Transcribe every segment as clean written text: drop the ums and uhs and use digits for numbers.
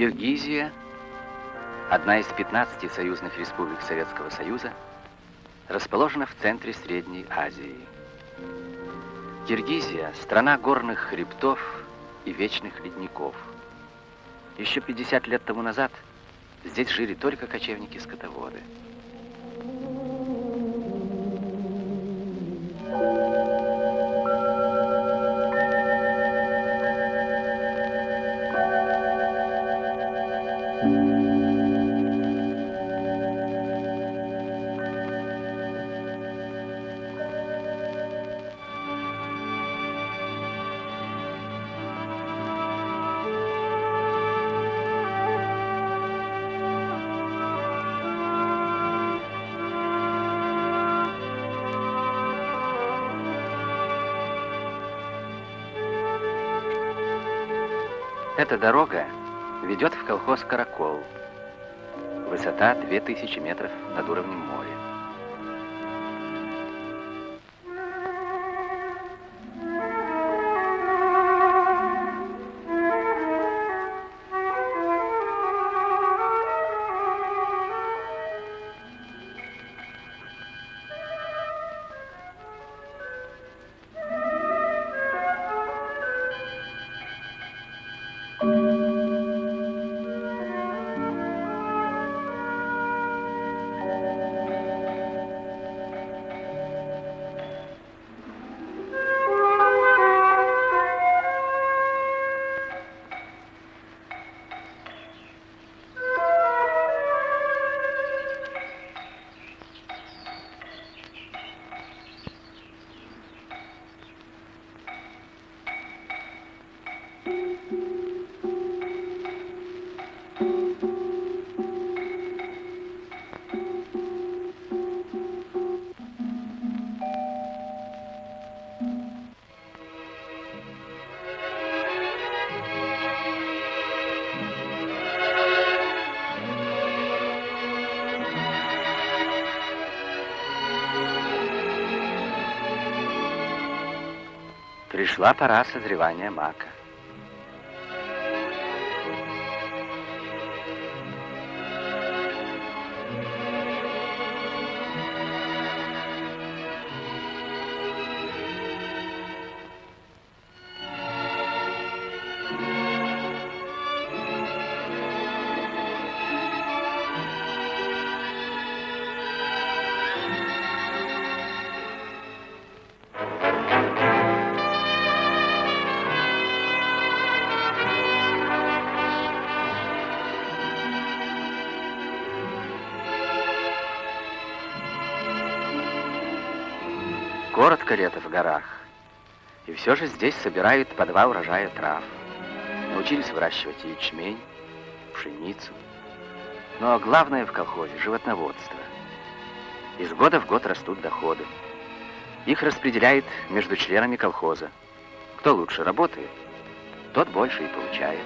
Киргизия, одна из 15 союзных республик Советского Союза, расположена в центре Средней Азии. Киргизия – страна горных хребтов и вечных ледников. Еще 50 лет тому назад здесь жили только кочевники-скотоводы. Эта дорога ведет в колхоз «Каракол». Высота 2000 метров над уровнем моря. Пришла пора созревания мака. Коротко лето в горах, и все же здесь собирают по 2 урожая трав. Научились выращивать ячмень, пшеницу. Но главное в колхозе – животноводство. Из года в год растут доходы. Их распределяют между членами колхоза. Кто лучше работает, тот больше и получает.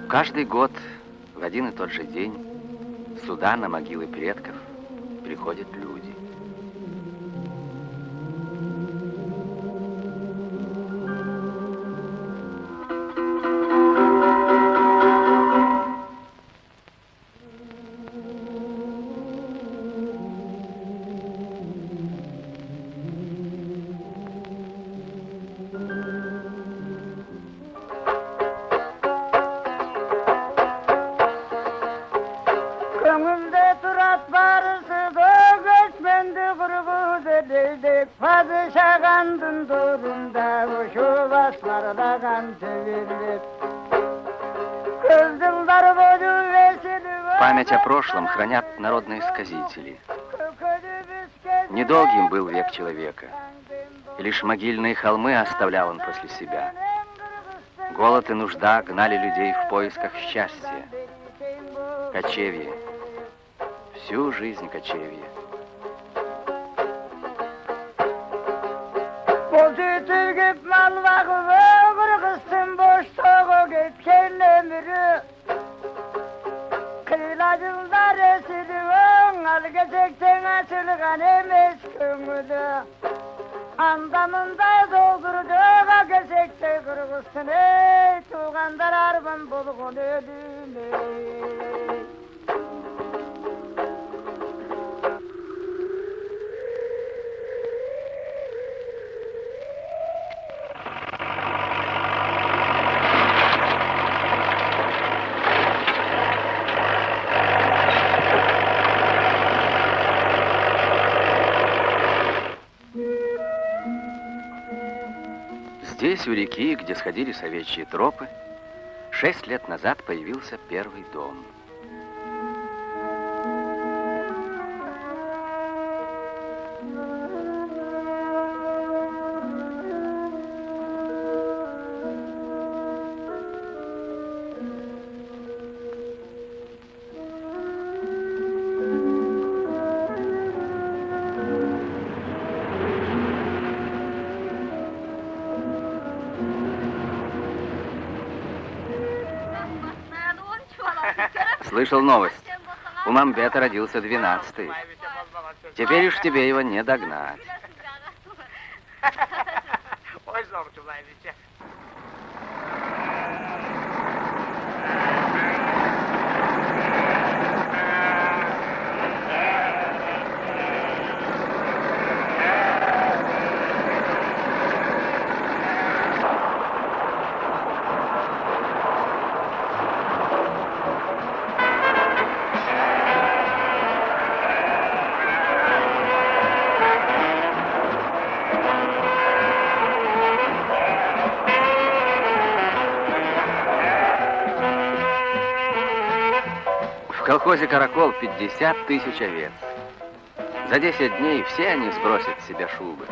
Каждый год в один и тот же день сюда, на могилы предков, приходят люди. Память о прошлом хранят народные сказители. Недолгим был век человека, и лишь могильные холмы оставлял он после себя. Голод и нужда гнали людей в поисках счастья. Кочевье. Всю жизнь кочевье. Andamında doldurduğu gezekte kırgızsın ey tuğandar arban bulgun ödün ey. Здесь, у реки, где сходились овечьи тропы, 6 лет назад появился первый дом. Слышал новость. У Мамбета родился 12-й. Теперь уж тебе его не догнать. В колхозе «Каракол» 50 тысяч овец. За 10 дней все они сбросят с себя шубы.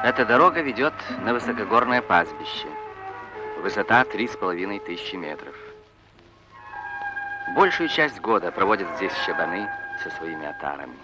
Эта дорога ведет на высокогорное пастбище. Высота 3500 метров. Большую часть года проводят здесь щабаны со своими отарами.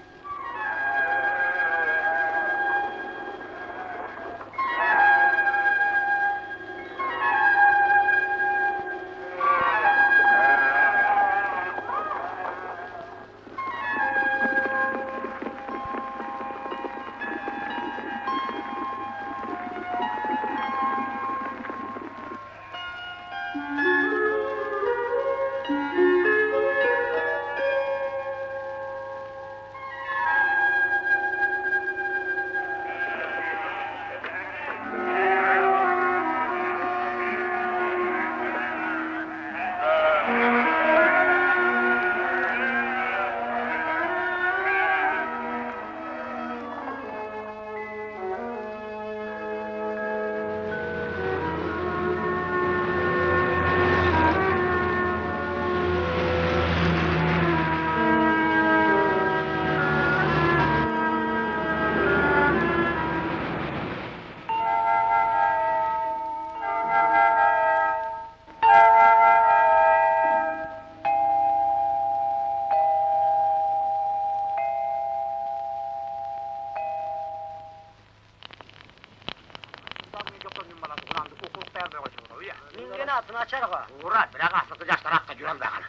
Uğrat, bırak aslı kıcaçlar hakka cüren bakın.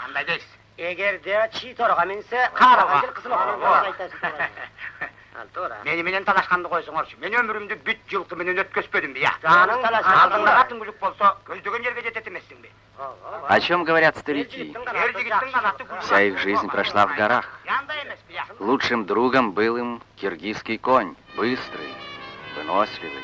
Andaydayız. Eğer de çiğ torağa minse, karağa gel kızını Doğru. okuyun. Doğru. Meni menen talaşkandı koysunlar. Men ömrümde büt yılkı menen ötköspödüm ya. Canın talaşkandı. Aldığında katın gülük bolsa, gözlüğün yerge jetetemezsin be. О чем говорят старики? Erci gittin kanatı gülük. Вся их жизнь прошла в горах. Yanda emez be ya. Лучшим другом был им киргизский конь, быстрый, выносливый.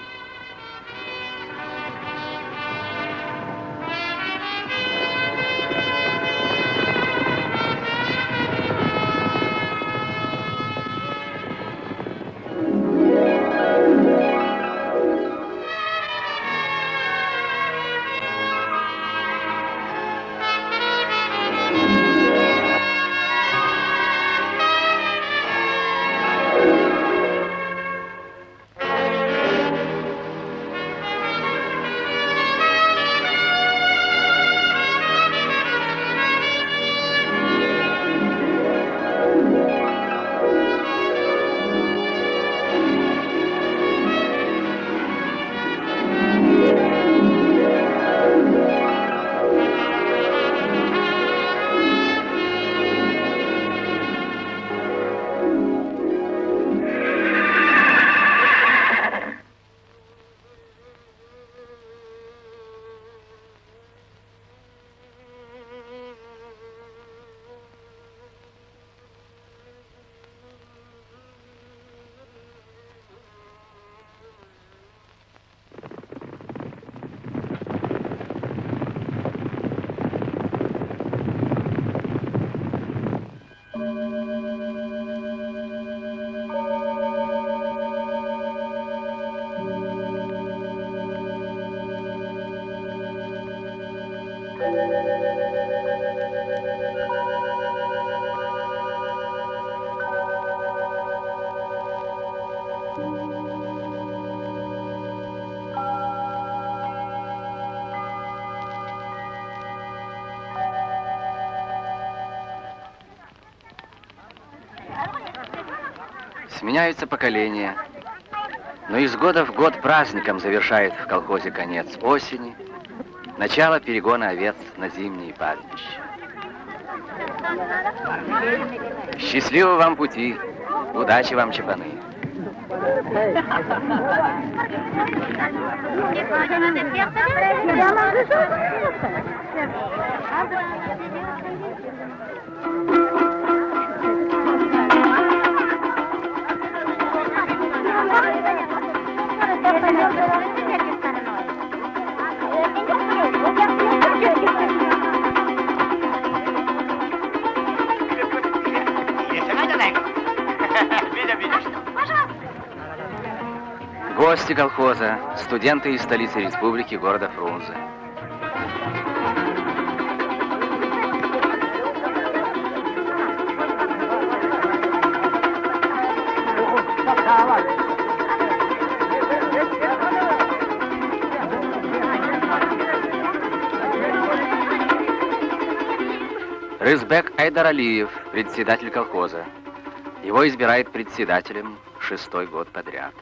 Сменяются поколения, но из года в год праздником завершает в колхозе конец осени, начало перегона овец на зимние пастбища. Счастливого вам пути, удачи вам, чапаны! Гости колхоза, студенты из столицы республики, города Фрунзе. Рызбек Айдаралиев, председатель колхоза. Его избирает председателем 6-й год подряд.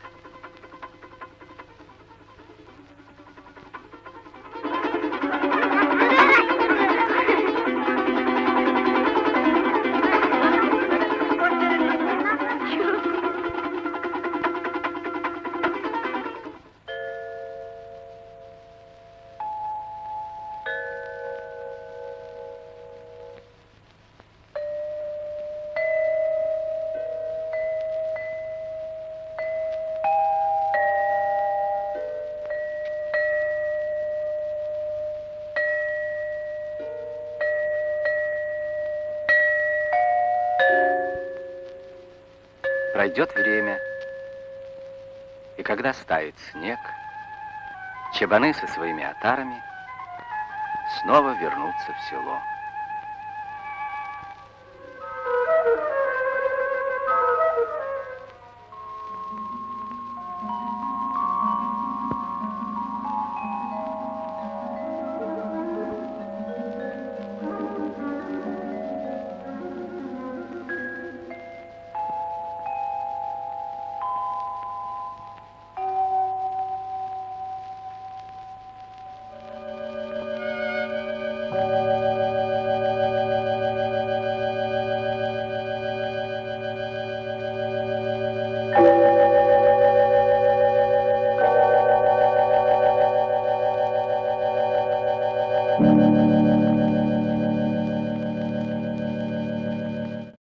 Пройдет время, и когда стает снег, чабаны со своими отарами снова вернутся в село. Thank you.